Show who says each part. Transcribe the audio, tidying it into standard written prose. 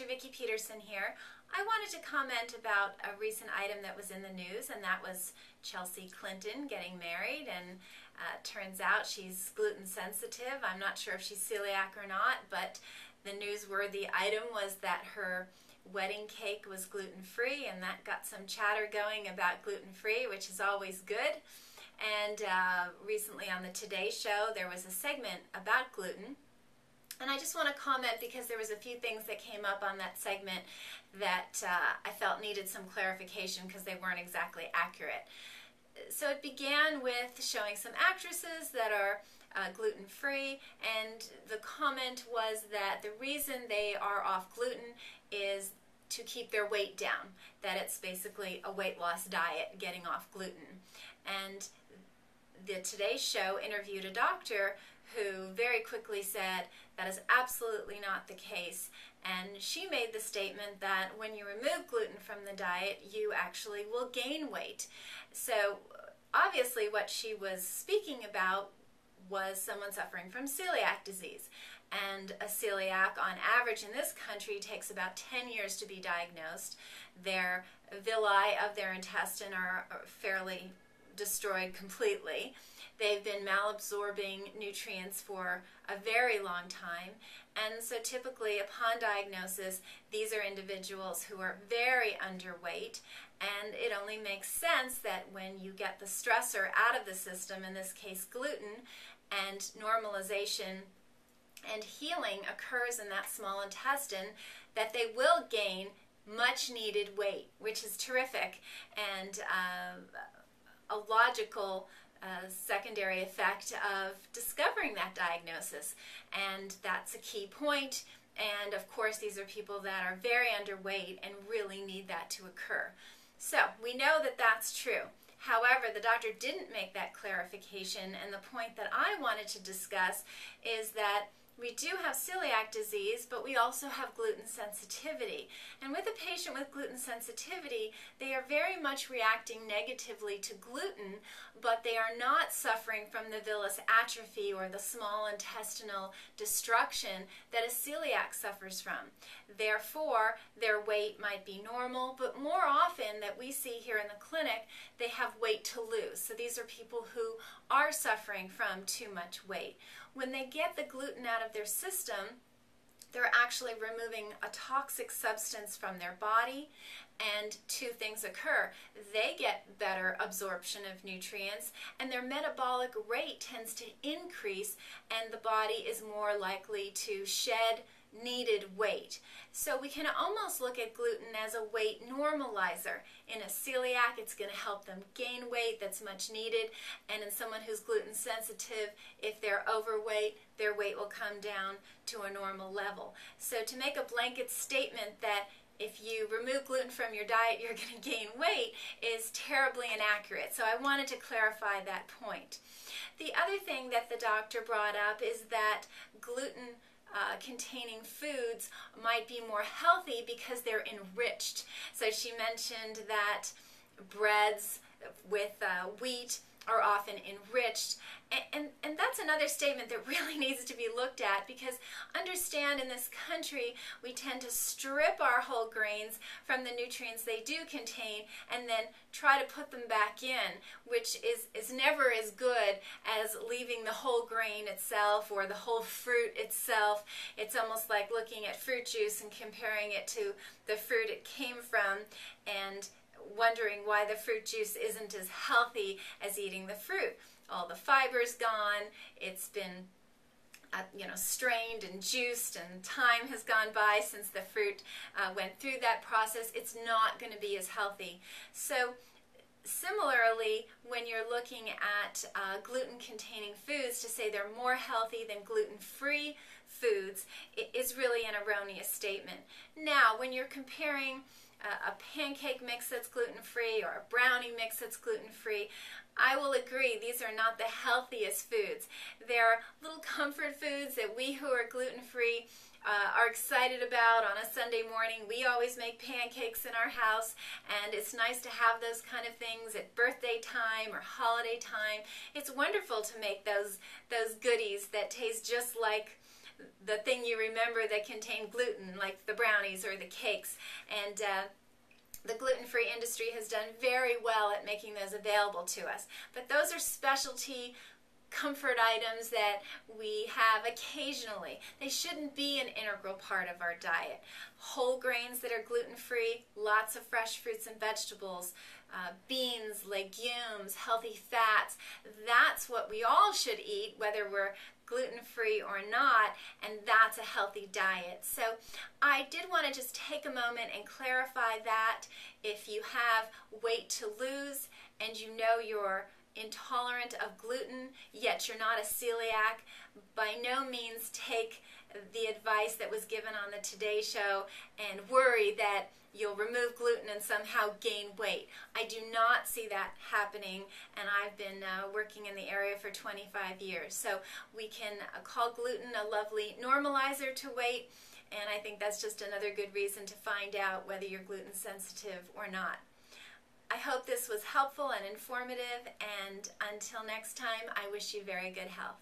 Speaker 1: Dr. Vikki Petersen here. I wanted to comment about a recent item that was in the news, and that was Chelsea Clinton getting married, and turns out she's gluten sensitive. I'm not sure if she's celiac or not, but the newsworthy item was that her wedding cake was gluten-free, and that got some chatter going about gluten-free, which is always good. And recently on the Today Show, there was a segment about gluten. And I just want to comment because there was a few things that came up on that segment that I felt needed some clarification because they weren't exactly accurate. So it began with showing some actresses that are gluten-free, and the comment was that the reason they are off gluten is to keep their weight down, that it's basically a weight loss diet, getting off gluten. And the Today Show interviewed a doctor who very quickly said that is absolutely not the case, and she made the statement that when you remove gluten from the diet, you actually will gain weight. So obviously what she was speaking about was someone suffering from celiac disease, and a celiac on average in this country takes about 10 years to be diagnosed. Their villi of their intestine are fairly destroyed completely. They've been malabsorbing nutrients for a very long time, and so typically upon diagnosis, these are individuals who are very underweight, and it only makes sense that when you get the stressor out of the system, in this case gluten, and normalization and healing occurs in that small intestine, that they will gain much needed weight, which is terrific, and a logical secondary effect of discovering that diagnosis. And that's a key point. And of course, these are people that are very underweight and really need that to occur. So we know that that's true. However, the doctor didn't make that clarification, and the point that I wanted to discuss is that we do have celiac disease, but we also have gluten sensitivity. And with a patient with gluten sensitivity, they are very much reacting negatively to gluten, but they are not suffering from the villus atrophy or the small intestinal destruction that a celiac suffers from. Therefore, their weight might be normal, but more often that we see here in the clinic, they have weight to lose. So these are people who are suffering from too much weight. When they get the gluten out of their system, they're actually removing a toxic substance from their body, and two things occur. They get better absorption of nutrients, and their metabolic rate tends to increase, and the body is more likely to shed needed weight. So we can almost look at gluten as a weight normalizer. In a celiac, it's going to help them gain weight that's much needed, and in someone who's gluten sensitive, if they're overweight, their weight will come down to a normal level. So to make a blanket statement that if you remove gluten from your diet, you're going to gain weight is terribly inaccurate. So I wanted to clarify that point. The other thing that the doctor brought up is that gluten containing foods might be more healthy because they're enriched. So she mentioned that breads with wheat are often enriched, and that's another statement that really needs to be looked at, because understand in this country we tend to strip our whole grains from the nutrients they do contain and then try to put them back in, which is never as good as leaving the whole grain itself or the whole fruit itself. It's almost like looking at fruit juice and comparing it to the fruit it came from and wondering why the fruit juice isn't as healthy as eating the fruit. All the fiber's gone, it's been strained and juiced, and time has gone by since the fruit went through that process. It's not going to be as healthy. So similarly, when you're looking at gluten-containing foods, to say they're more healthy than gluten-free foods is really an erroneous statement. Now, when you're comparing a pancake mix that's gluten-free or a brownie mix that's gluten-free, I will agree these are not the healthiest foods. They're little comfort foods that we who are gluten-free are excited about on a Sunday morning. We always make pancakes in our house, and it's nice to have those kind of things at birthday time or holiday time. It's wonderful to make those goodies that taste just like the thing you remember that contained gluten, like the brownies or the cakes. And the gluten-free industry has done very well at making those available to us. But those are specialty comfort items that we have occasionally. They shouldn't be an integral part of our diet. Whole grains that are gluten-free, lots of fresh fruits and vegetables, beans, legumes, healthy fats, that's what we all should eat, whether we're gluten-free or not, and that's a healthy diet. So I did want to just take a moment and clarify that. If you have weight to lose and you know you're intolerant of gluten, yet you're not a celiac, by no means take the advice that was given on the Today Show and worry that you'll remove gluten and somehow gain weight. I do not see that happening, and I've been working in the area for 25 years. So we can call gluten a lovely normalizer to weight, and I think that's just another good reason to find out whether you're gluten sensitive or not. I hope this was helpful and informative, and until next time, I wish you very good health.